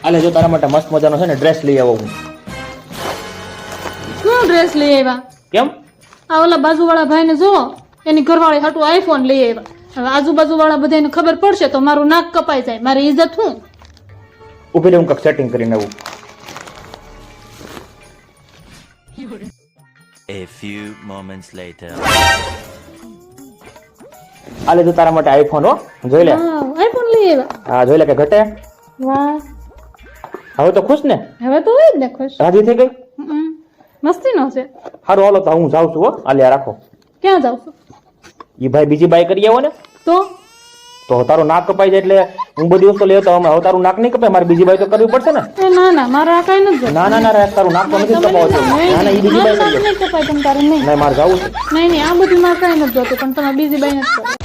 આલે જો તારા માટે મસ્ત મજાનો છે ને ડ્રેસ લઈ આવો હું. શું ડ્રેસ લઈ આવ્યા? કેમ? આ ઓલા બાજુવાળા ભાઈને જો એની ઘરવાળી હાટુ આઈફોન લઈ આવ્યા. હવે આજુબાજુવાળા બધાને ખબર પડશે તો મારું નાક કપાઈ જાય, મારી ઇજ્જત શું? ઉભી રહે, હું કંઈક સેટિંગ કરીને આવું. A few moments later. આલે જો તારા માટે આઈફોન હો, જોઈ લે. હા, આઈફોન લઈ આવ્યા. હા જોઈ લે કે ઘટે. વાહ, હવે તો ખુશ ને? હવે તો હોય જ ને ખુશ. રાજી થઈ ગઈ? મસ્તી નો છે. સારું હાલો તો હું જાઉં છું હો. આલે આ રાખો. ક્યાં જાવ છો? ઈ ભાઈ બીજી બાઈ કરી આવો ને તો તારું નાક કપાઈ જાય એટલે હું બધી વસ્તુ લેતો હવે તારું નાક નહીં કપાય, મારે બીજી બાઈ તો કરવી પડશે ને. એ ના ના, મારે આ કઈ નથી. ના ના ના તારું નાક તો નથી કપાવતું. ના ના ઈ બીજી બાઈ કરી નહીં કપાય તમ તારે નહીં. નહીં મારે જવું છે. નહીં નહીં, આ બધું મારે કઈ નથી જોતું, પણ તમે બીજી બાઈ નથી કરો.